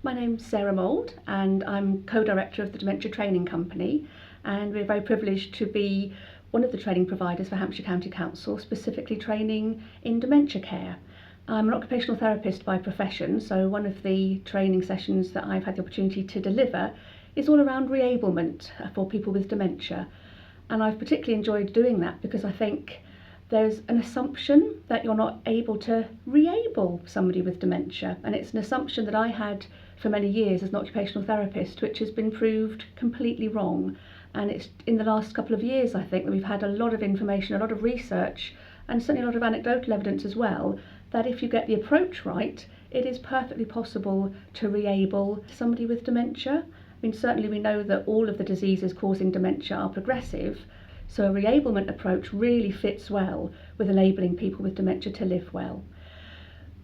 My name's Sarah Mould and I'm co-director of the Dementia Training Company, and we're very privileged to be one of the training providers for Hampshire County Council, specifically training in dementia care. I'm an occupational therapist by profession, so one of the training sessions that I've had the opportunity to deliver is all around reablement for people with dementia. And I've particularly enjoyed doing that because I think there's an assumption that you're not able to reable somebody with dementia, and it's an assumption that I had for many years as an occupational therapist, which has been proved completely wrong. And it's in the last couple of years, I think, that we've had a lot of information, a lot of research, and certainly a lot of anecdotal evidence as well, that if you get the approach right, it is perfectly possible to reable somebody with dementia. I mean, certainly we know that all of the diseases causing dementia are progressive, so a reablement approach really fits well with enabling people with dementia to live well.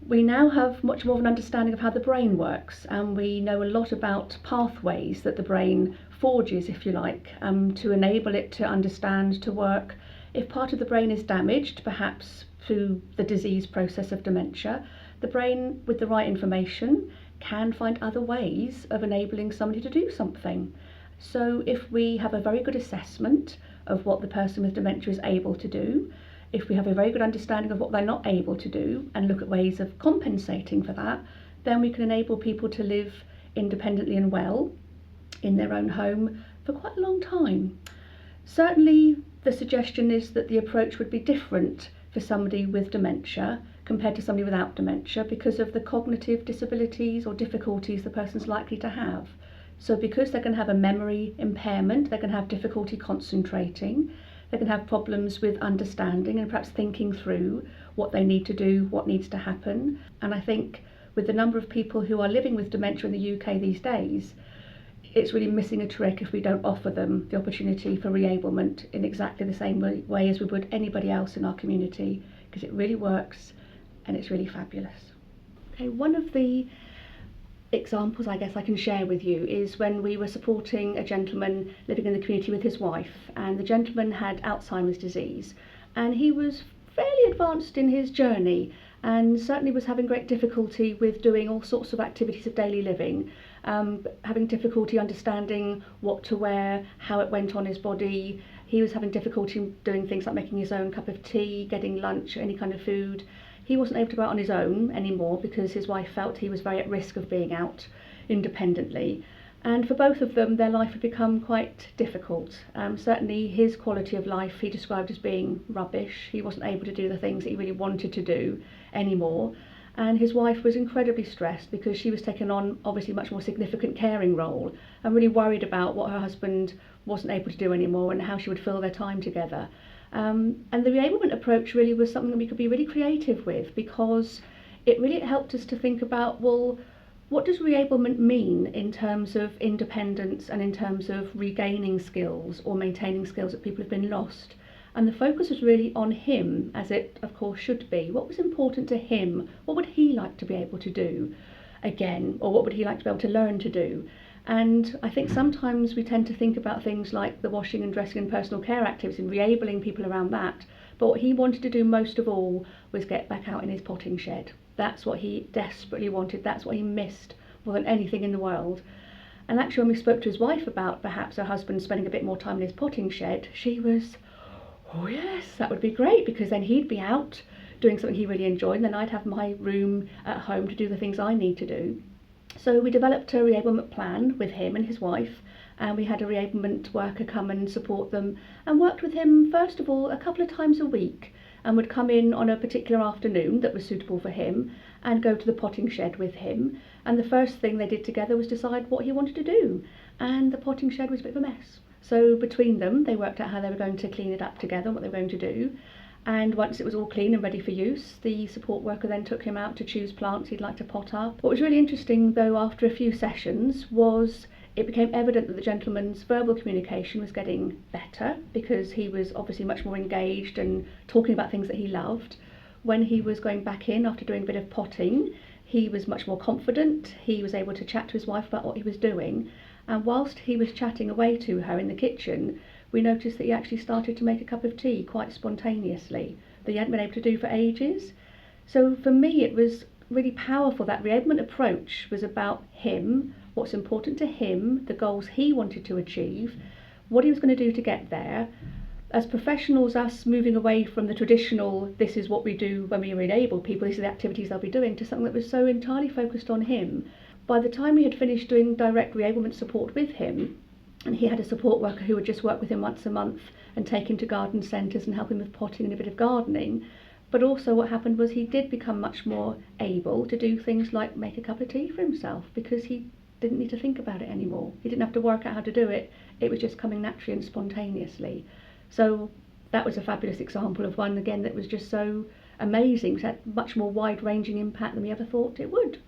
We now have much more of an understanding of how the brain works, and we know a lot about pathways that the brain forges, if you like, to enable it to understand, to work. If part of the brain is damaged, perhaps through the disease process of dementia, the brain, with the right information, can find other ways of enabling somebody to do something. So if we have a very good assessment of what the person with dementia is able to do, if we have a very good understanding of what they're not able to do and look at ways of compensating for that, then we can enable people to live independently and well in their own home for quite a long time. Certainly the suggestion is that the approach would be different for somebody with dementia compared to somebody without dementia because of the cognitive disabilities or difficulties the person's likely to have. So because they're going to have a memory impairment, they're going to have difficulty concentrating, they can have problems with understanding and perhaps thinking through what they need to do, what needs to happen. And I think with the number of people who are living with dementia in the UK these days, it's really missing a trick if we don't offer them the opportunity for reablement in exactly the same way as we would anybody else in our community, because it really works and it's really fabulous. Okay, one of the examples I guess I can share with you is when we were supporting a gentleman living in the community with his wife, and the gentleman had Alzheimer's disease and he was fairly advanced in his journey and certainly was having great difficulty with doing all sorts of activities of daily living, having difficulty understanding what to wear, how it went on his body. He was having difficulty doing things like making his own cup of tea, getting lunch, any kind of food. He wasn't able to go out on his own anymore because his wife felt he was very at risk of being out independently. And for both of them, their life had become quite difficult. Certainly his quality of life he described as being rubbish. He wasn't able to do the things that he really wanted to do anymore. And his wife was incredibly stressed because she was taking on obviously a much more significant caring role and really worried about what her husband wasn't able to do anymore and how she would fill their time together. And the reablement approach really was something that we could be really creative with, because it really helped us to think about, well, what does reablement mean in terms of independence and in terms of regaining skills or maintaining skills that people have been lost? And the focus was really on him, as it of course should be. What was important to him? What would he like to be able to do again, or what would he like to be able to learn to do? And I think sometimes we tend to think about things like the washing and dressing and personal care activities and reabling people around that. But what he wanted to do most of all was get back out in his potting shed. That's what he desperately wanted. That's what he missed more than anything in the world. And actually, when we spoke to his wife about perhaps her husband spending a bit more time in his potting shed, she was, oh yes, that would be great, because then he'd be out doing something he really enjoyed, and then I'd have my room at home to do the things I need to do. So we developed a reablement plan with him and his wife, and we had a reablement worker come and support them and worked with him first of all a couple of times a week, and would come in on a particular afternoon that was suitable for him and go to the potting shed with him. And the first thing they did together was decide what he wanted to do, and the potting shed was a bit of a mess. So between them they worked out how they were going to clean it up together, what they were going to do. And once it was all clean and ready for use, the support worker then took him out to choose plants he'd like to pot up. What was really interesting though, after a few sessions, was it became evident that the gentleman's verbal communication was getting better, because he was obviously much more engaged and talking about things that he loved. When he was going back in after doing a bit of potting, he was much more confident. He was able to chat to his wife about what he was doing. And whilst he was chatting away to her in the kitchen, we noticed that he actually started to make a cup of tea quite spontaneously that he hadn't been able to do for ages. So for me it was really powerful. That reablement approach was about him, what's important to him, the goals he wanted to achieve, what he was going to do to get there. As professionals, us moving away from the traditional, this is what we do when we enable people, these are the activities they'll be doing, to something that was so entirely focused on him. By the time we had finished doing direct reablement support with him, and he had a support worker who would just work with him once a month and take him to garden centres and help him with potting and a bit of gardening. But also what happened was he did become much more able to do things like make a cup of tea for himself, because he didn't need to think about it anymore. He didn't have to work out how to do it. It was just coming naturally and spontaneously. So that was a fabulous example of one, again, that was just so amazing. It had much more wide-ranging impact than we ever thought it would.